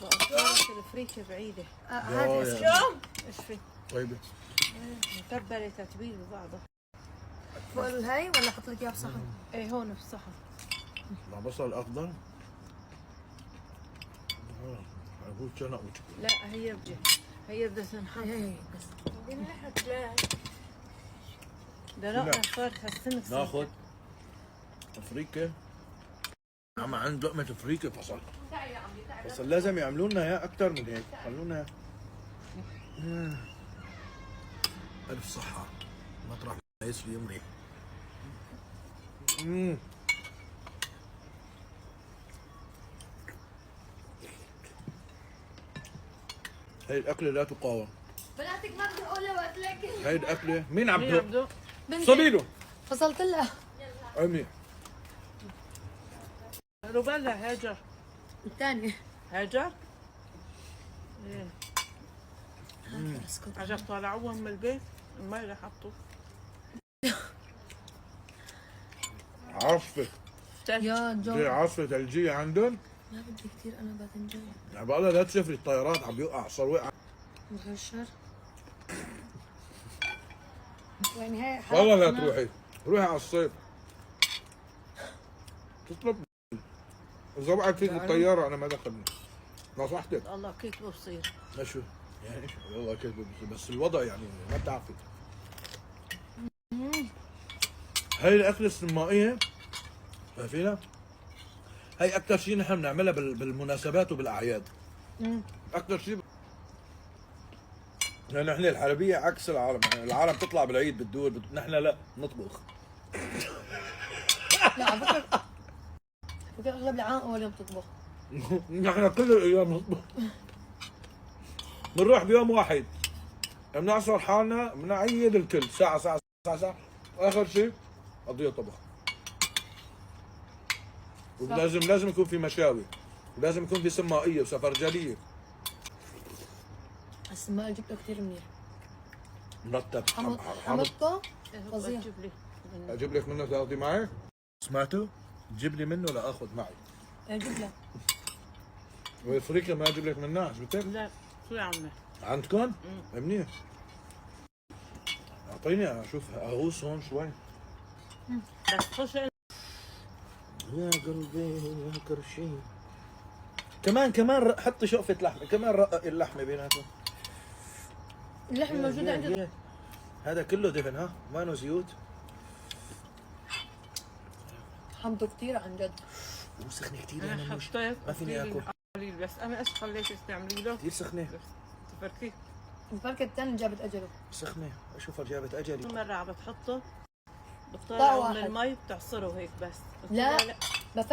صارت الفريكة بعيدة. هات شو؟ ايش في؟ طيبة. متبلة تتبيل ببعضها. فوق الهي ولا احط لك اياها بصحن؟ ايه هون في الصحن. مع بصل أخضر. هو شنق لا هي بدها تنحط. هي بس بنحط لا. ده لا صار خسنك. ناخذ فريكة. عم عند لقمة فريكة فصل. فصل لازم يعملوا لنا اياه أكثر من هيك، خلونا ألف صحة. مطرح ما يسري يمري. هاي الأكلة لا تقاوم. بناتك ما بدي اقولها وقت الاكل. هاي الأكلة مين عم هي تدوق؟ عبدو صلي له. فصلت لها. عمي. روبيلا هاجر. الثانية هاجر؟ ايه عجب طالعوهم من البيت المي اللي حطوا عاصفة. يا زي جو عاصفة ثلجية عندهم. ما بدي كثير انا باذنجان يعني بقى لا تسافري الطيارات عم بيوقع صار وقع. مهشر. يعني هي والله لا تروحي، روحي على الصيف. تطلب اذا وقعت فيك الطيارة انا ما دخلني. نصحتك. الله كيف بصير. مشو يعني والله كيف بس الوضع يعني ما بتعرفي. هاي الأكلة السمائية فينا هاي أكثر شيء نحن بنعملها بالمناسبات وبالأعياد. أكثر شيء لأن نحن الحلبية عكس العالم، يعني العالم تطلع بالعيد بتدور نحن لا نطبخ. لا على فكرة اغلب العام اول يوم تطبخ. نحن كل الأيام نطبخ. بنروح بيوم واحد بنعصر حالنا بنعيد الكل ساعة ساعة ساعة ساعة آخر شيء قضية طبخ. ولازم يكون في مشاوي ولازم يكون في سمائية وسفرجلية. السماء جبته كثير منيح. مرتب حمضته فظيع. جيب لي اجيب لك منه تاخذي معي؟ سمعتوا؟ تجيب لي منه لا اخذ معي. جيب لك. والفريكه ما اجيب لك منها عجبتك؟ لا شو يا عمي؟ عندكم؟ منيح. اعطيني اشوف اغوص هون شوي. بس خش يا قلبي يا كرشي. كمان حطي شقفة لحمة، كمان رقق اللحمة بيناتهم. اللحمة موجودة عندنا. هذا كله دهن ها؟ ما له زيوت. حمضه كثير عن جد. وسخنة كثير انا يعني حطيت ما فيني اكل. قليل بس انا ايش خليت تعملي له؟ كثير سخنة. تفركي الفركة الثانية جابت اجله. سخنة، اشوفها جابت اجلي. كل مرة عم بتحطه طاق بتطلعه من واحد. المي بتعصره هيك بس. لا بفرك